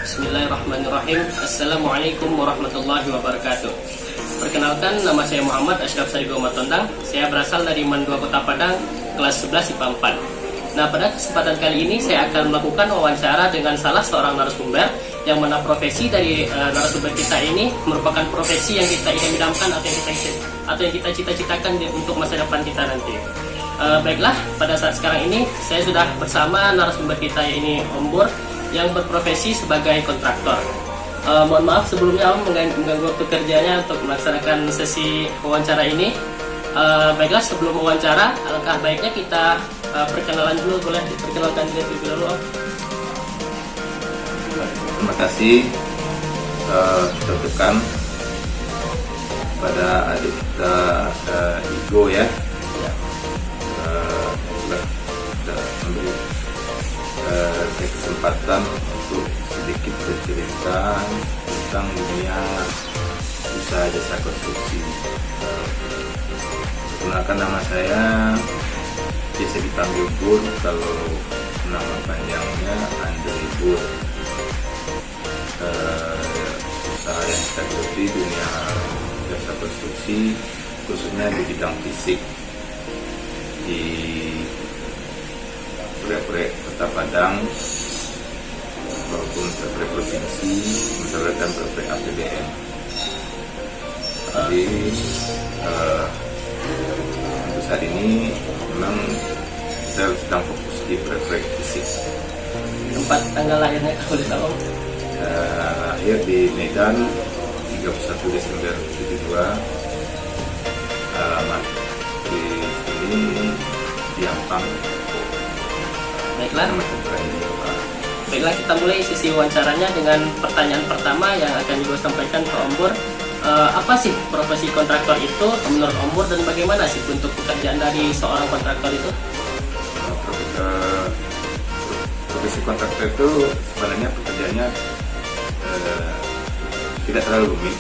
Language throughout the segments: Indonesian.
Bismillahirrahmanirrahim. Assalamualaikum warahmatullahi wabarakatuh. Perkenalkan, nama saya Muhammad Ashraf Sarigo Matondang. Saya berasal dari MAN 2 Kota Padang, kelas 11 IPA 4. Nah, pada kesempatan kali ini saya akan melakukan wawancara dengan salah seorang narasumber, yang mana profesi dari narasumber kita ini merupakan profesi yang kita idam-idamkan atau yang kita cita-citakan untuk masa depan kita nanti. Baiklah, pada saat sekarang ini saya sudah bersama narasumber kita ini Om Bur, yang berprofesi sebagai kontraktor. Mohon maaf sebelumnya Om mengganggu waktu kerjanya untuk melaksanakan sesi wawancara ini. Baiklah, sebelum wawancara, alangkah baiknya kita perkenalan dulu. Boleh diperkenalkan diri dulu, Om? Terima kasih. Kita ucapkan pada adik kita Igo ya. Sudah memberi kesempatan untuk sedikit bercerita tentang dunia usaha jasa konstruksi. Perkenalkan, nama saya biasa dipanggil Bur, kalau nama panjangnya Andre Bur. Usaha yang kita geluti dunia jasa konstruksi, khususnya di bidang fisik, di proyek-proyek Kota Padang maupun proyek provinsi, dan proyek APBN. Jadi untuk saat ini memang kita sedang fokus di proyek fisik. Tempat tanggal lahirnya kalau boleh tahu? Lahir di Medan 31 Desember 72. Alamat di sini di Ampang. Baiklah, kita mulai sesi wawancaranya dengan pertanyaan pertama yang akan Ibu sampaikan ke Om Bur. Apa sih profesi kontraktor itu menurut Om Bur, dan bagaimana sih bentuk pekerjaan dari seorang kontraktor itu? Profesi kontraktor itu sebenarnya pekerjaannya tidak terlalu rumit.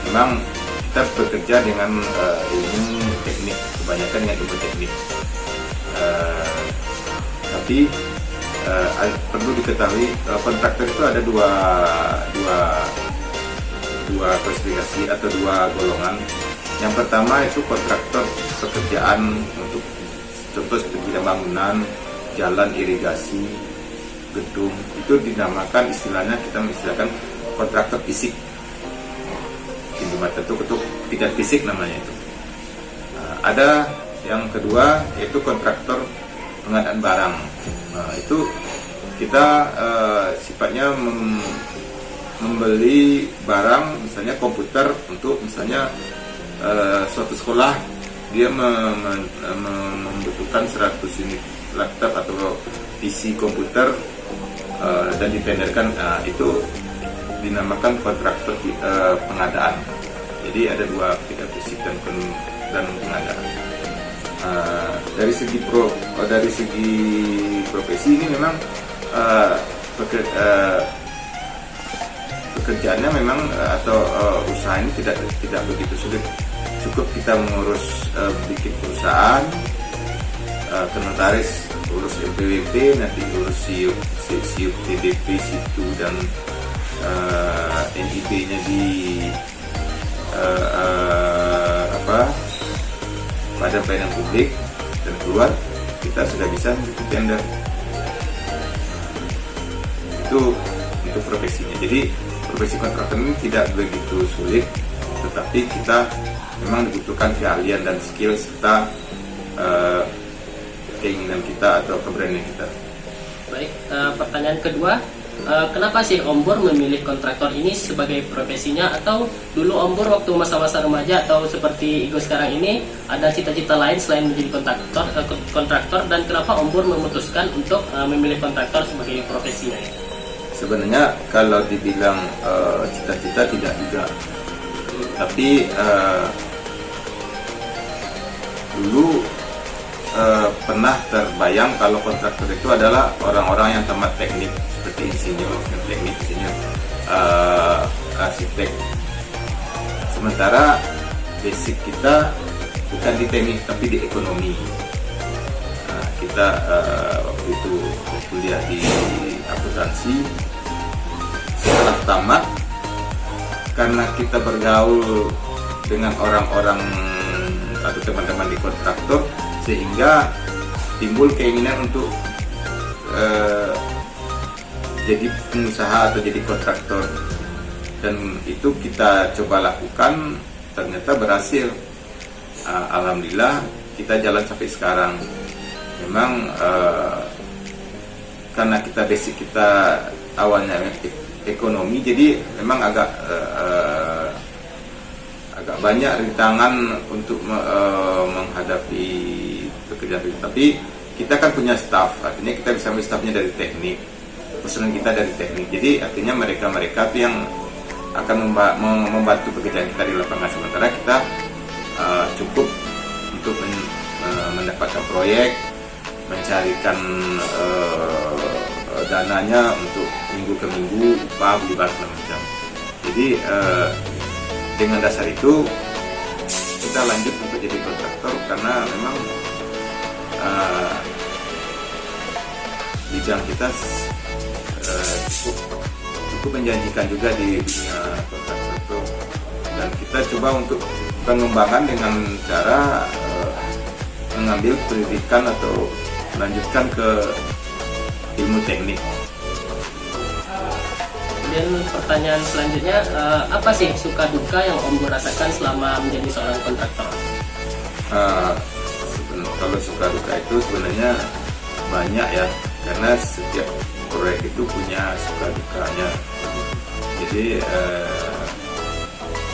Memang kita bekerja dengan ilmu teknik, kebanyakan dengan ilmu teknik. Tapi perlu diketahui, kontraktor itu ada dua klasifikasi atau dua golongan. Yang pertama itu kontraktor pekerjaan untuk contoh seperti bangunan, jalan, irigasi, gedung. Itu dinamakan, kita mengistilahkan kontraktor fisik. Pintu mata itu tingkat fisik namanya itu. Ada yang kedua yaitu kontraktor pengadaan barang. Itu kita sifatnya membeli barang, misalnya komputer untuk misalnya suatu sekolah dia membutuhkan 100 unit laptop atau PC komputer dan ditenderkan. Itu dinamakan kontraktor pengadaan. Jadi ada dua, fisik dan pengadaan. Dari segi profesi ini memang pekerjaannya memang atau usaha ini tidak begitu sulit. Cukup kita mengurus bikin perusahaan, ke notaris, urus LPWP, nanti urus siup TDP situ dan NIP-nya di pada pelayanan publik, dan keluar kita sudah bisa mengikuti tender. Itu profesinya. Jadi profesi kontraktor ini tidak begitu sulit, tetapi kita memang dibutuhkan keahlian dan skill serta keinginan kita atau keberanian kita. Baik, pertanyaan kedua, kenapa sih Om Bur memilih kontraktor ini sebagai profesinya? Atau dulu Om Bur waktu masa-masa remaja atau seperti Igo sekarang ini ada cita-cita lain selain menjadi kontraktor, dan kenapa Om Bur memutuskan untuk memilih kontraktor sebagai profesinya? Sebenarnya kalau dibilang cita-cita tidak juga, tapi dulu pernah terbayang kalau kontraktor itu adalah orang-orang yang tamat teknik seperti insinyur teknik, insinyur arsitek. Sementara basic kita bukan di teknik tapi di ekonomi. Kita waktu itu kuliah di akuntansi. Setelah tamat, karena kita bergaul dengan orang-orang atau teman-teman di kontraktor, sehingga timbul keinginan untuk jadi pengusaha atau jadi kontraktor, dan itu kita coba lakukan, ternyata berhasil. Alhamdulillah kita jalan sampai sekarang. Memang karena kita basic kita awalnya ekonomi, jadi memang agak banyak rintangan untuk menghadapi pekerjaan itu. Tapi kita kan punya staff, artinya kita bisa ambil staffnya dari teknik, pesanan kita dari teknik. Jadi artinya mereka itu yang akan membantu pekerjaan kita di lapangan, sementara kita cukup untuk mendapatkan proyek, mencarikan dananya untuk minggu ke minggu, upah, beli barang macam. Jadi dengan dasar itu kita lanjut untuk jadi kontraktor, karena memang bidang kita cukup menjanjikan juga di dunia kontraktor, dan kita coba untuk pengembangan dengan cara mengambil pendidikan atau melanjutkan ke ilmu teknik. Kemudian pertanyaan selanjutnya, apa sih suka duka yang Om Nur rasakan selama menjadi seorang kontraktor? Kalau suka duka itu sebenarnya banyak ya, karena setiap proyek itu punya suka dukanya. Jadi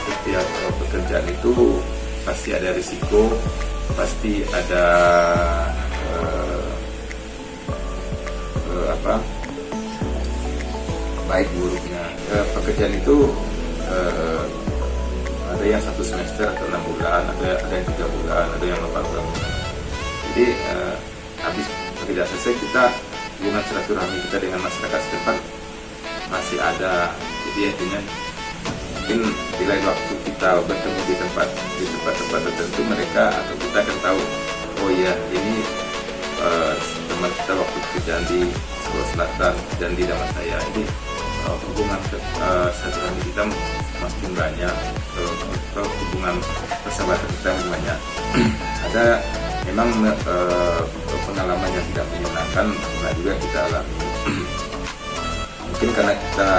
setiap pekerjaan itu pasti ada risiko, pasti ada baik buruknya. Pekerjaan itu ada yang 1 semester atau 6 bulan, ada yang 3 bulan, ada yang 8 bulan. Jadi habis pekerjaan selesai, kita hubungan silaturahmi kita dengan masyarakat setempat masih ada. Jadi artinya mungkin bila waktu kita bertemu di tempat-tempat tertentu, mereka atau kita akan tahu, oh iya ini teman kita waktu kerjaan di Sulawesi Selatan dan di Damansaya. Jadi hubungan silaturahmi kita makin banyak, hubungan persahabatan kita makin banyak. Ada memang pengalaman yang tidak menyenangkan pernah juga kita alami. Mungkin karena kita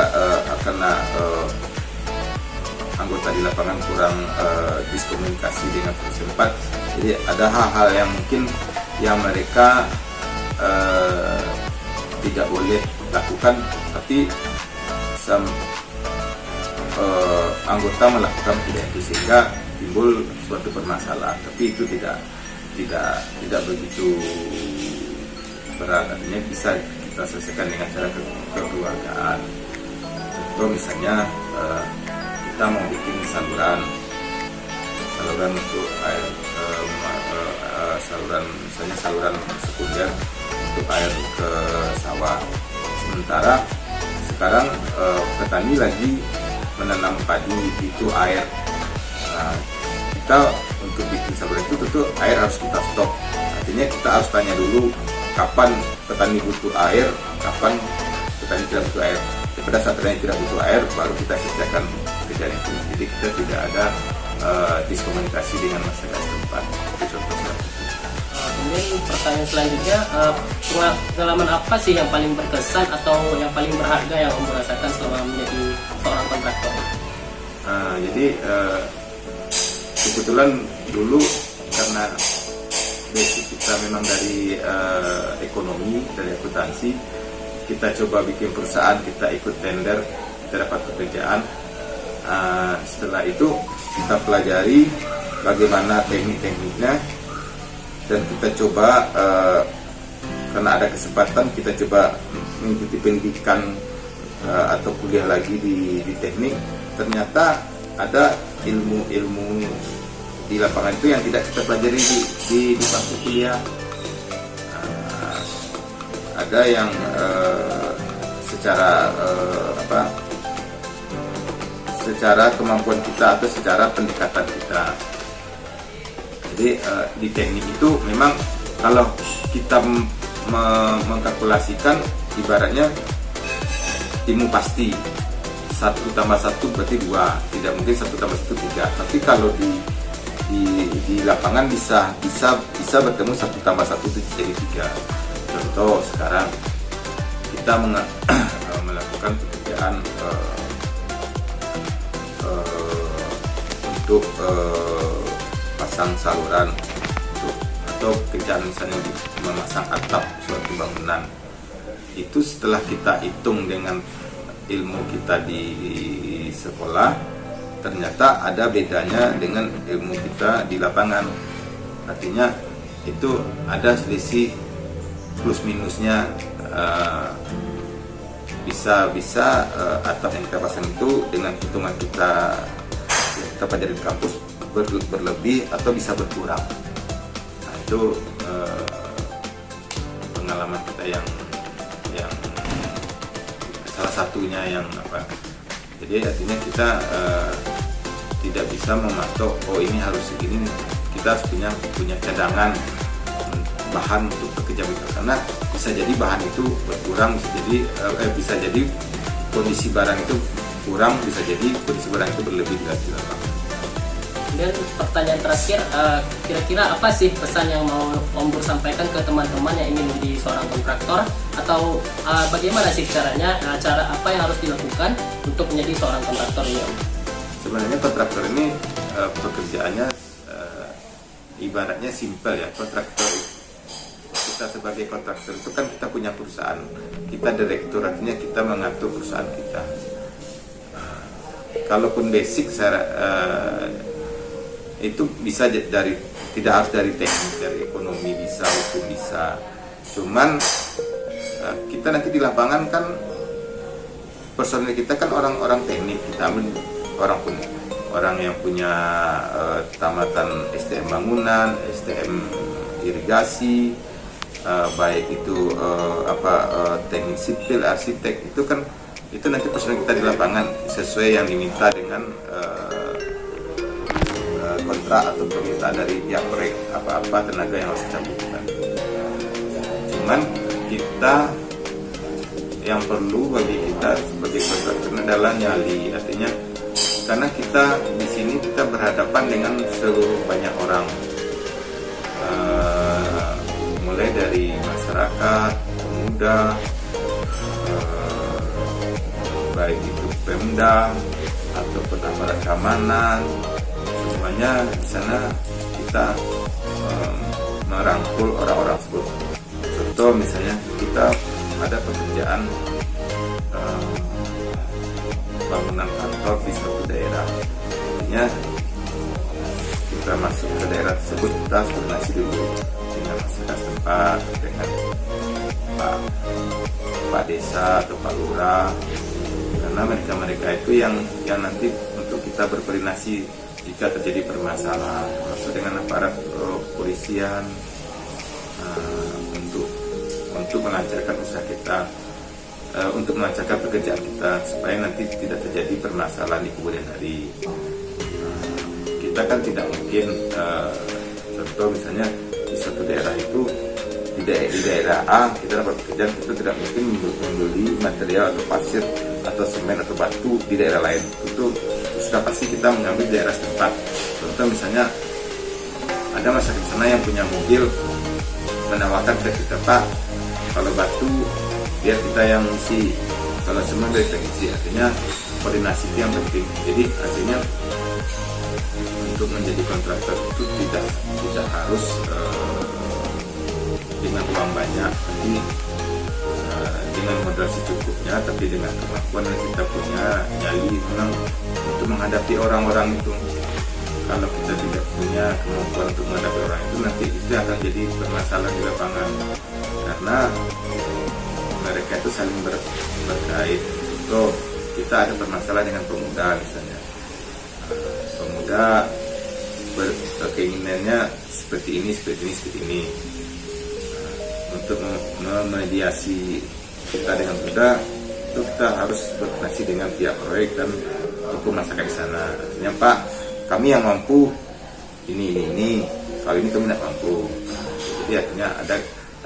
anggota di lapangan kurang diskomunikasi dengan setempat, jadi ada hal-hal yang mungkin yang mereka tidak boleh lakukan, tapi anggota melakukan tidak itu, sehingga timbul suatu permasalahan. Tapi itu tidak begitu berat, artinya bisa kita selesaikan dengan cara kekeluargaan. Contoh misalnya kita mau bikin saluran untuk air, misalnya saluran sekunder untuk air ke sawah. Sementara sekarang petani lagi menanam padi, itu air. Nah, kita untuk bikin saluran itu tentu air harus kita stok. Artinya kita harus tanya dulu kapan petani butuh air, kapan petani tidak butuh air. Pada saat petani tidak butuh air, baru kita kerjakan pekerjaan itu. Jadi kita tidak ada diskomunikasi dengan masyarakat setempat. Itu contoh seperti itu. Kemudian pertanyaan selanjutnya, pengalaman apa sih yang paling berkesan atau yang paling berharga yang Om rasakan selama menjadi seorang kontraktor? Jadi kebetulan dulu karena basic kita memang dari ekonomi, dari akuntansi, kita coba bikin perusahaan, kita ikut tender, kita dapat pekerjaan. Setelah itu kita pelajari bagaimana teknik-tekniknya, dan kita coba karena ada kesempatan kita coba mengikuti pendidikan atau kuliah lagi di teknik. Ternyata ada ilmu-ilmu di lapangan itu yang tidak kita pelajari di bangku kuliah. ada yang secara secara kemampuan kita atau secara pendekatan kita. Jadi di teknik itu memang kalau kita mengkalkulasikan, ibaratnya ilmu pasti 1 tambah 1 berarti 2, tidak mungkin 1 tambah 1 3. Tapi kalau di lapangan bisa bertemu 1 tambah 1 itu jadi 3. Contoh sekarang kita melakukan pekerjaan untuk pasang saluran atau pekerjaan misalnya memasang atap suatu bangunan. Itu setelah kita hitung dengan ilmu kita di sekolah, ternyata ada bedanya dengan ilmu kita di lapangan. Artinya itu ada selisih plus minusnya. Bisa atap yang kita pasang itu dengan hitungan kita pelajari di kampus berlebih atau bisa berkurang. Nah, itu pengalaman kita yang salah satunya yang jadi artinya kita tidak bisa mematok ini harus segini. Kita harus punya cadangan bahan untuk bekerja kita, karena bisa jadi bahan itu berkurang, bisa jadi kondisi barang itu kurang, bisa jadi kondisi barang itu berlebih di lapangan. Dan pertanyaan terakhir, kira-kira apa sih pesan yang mau Om Bur sampaikan ke teman-teman yang ingin menjadi seorang kontraktor, atau bagaimana sih caranya, cara apa yang harus dilakukan untuk menjadi seorang kontraktor ini, Om? Sebenarnya kontraktor ini pekerjaannya ibaratnya simpel ya. Kontraktor, kita sebagai kontraktor itu kan kita punya perusahaan, kita direktur, artinya kita mengatur perusahaan kita. Kalaupun basic itu bisa dari, tidak harus dari teknik, dari ekonomi bisa, hukum bisa. Cuman kita nanti di lapangan kan personil kita kan orang-orang teknik, kita orang yang punya tamatan STM bangunan, STM irigasi, baik itu teknik sipil, arsitek, itu nanti personil kita di lapangan sesuai yang diminta dengan kontrak atau permintaan dari pihak proyek, apa tenaga yang harus kita butuhkan. Cuman kita yang perlu bagi kita sebagai kontraktor adalah nyali, artinya karena kita di sini kita berhadapan dengan seluruh banyak orang, mulai dari masyarakat, pemuda, baik itu Pemda ataupun aparat keamanan, semuanya di sana kita merangkul orang-orang tersebut. Contoh misalnya kita ada pekerjaan bangunan kantor di suatu daerah, artinya kita masuk ke daerah tersebut, kita harus koordinasi dulu dengan masyarakat setempat, dengan Pak Desa atau Pak Lurah, karena mereka itu yang nanti untuk kita berkoordinasi jika terjadi permasalahan, masuk dengan aparat kepolisian untuk melancarkan usaha kita, untuk melancarkan pekerjaan kita supaya nanti tidak terjadi permasalahan di kemudian hari. Kita kan tidak mungkin, contoh misalnya di suatu daerah itu, di daerah A kita dapat pekerjaan, itu tidak mungkin membeli material atau pasir atau semen atau batu di daerah lain. Itu sudah pasti kita mengambil daerah setempat. Contoh misalnya ada masyarakat sana yang punya mobil, menawarkan ke kita, Pak, kalau batu biar kita yang ngisi, kalau semen dari kita ngisi. Artinya koordinasi itu yang penting. Jadi artinya untuk menjadi kontraktor itu tidak harus dengan uang banyak, tapi dengan modal secukupnya, tapi dengan kemampuan yang kita punya, nyali memang untuk menghadapi orang-orang itu. Kalau kita tidak punya kemampuan untuk menghadapi orang itu, nanti itu akan jadi permasalahan di lapangan, karena mereka itu saling berkait. So, kita ada permasalahan dengan pemuda misalnya, pemuda keinginannya seperti ini. untuk memediasi kita dengan mudah, itu kita harus berkoordinasi dengan pihak proyek dan tokoh masyarakat di sana. Artinya Pak, kami yang mampu ini, kalau ini kami tidak mampu. Jadi akhirnya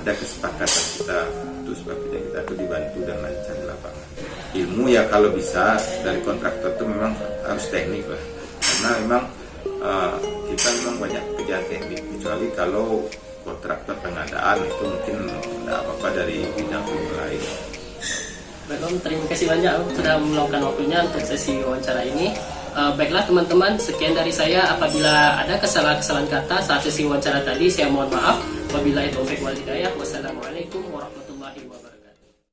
ada kesepakatan kita untuk supaya kerja kita itu dibantu dan lancar di lapangan. Ilmu ya kalau bisa dari kontraktor itu memang harus teknik lah, karena memang kita memang banyak kerja teknik, kecuali kalau kontraktor pengadaan itu mungkin tidak apa-apa dari bidang lain. Baik Om, terima kasih banyak Om sudah meluangkan waktunya untuk sesi wawancara ini. Baiklah teman-teman, sekian dari saya. Apabila ada kesalahan-kesalahan kata saat sesi wawancara tadi, saya mohon maaf. Wabillahi taufiq wal hidayah. Wassalamualaikum warahmatullahi wabarakatuh.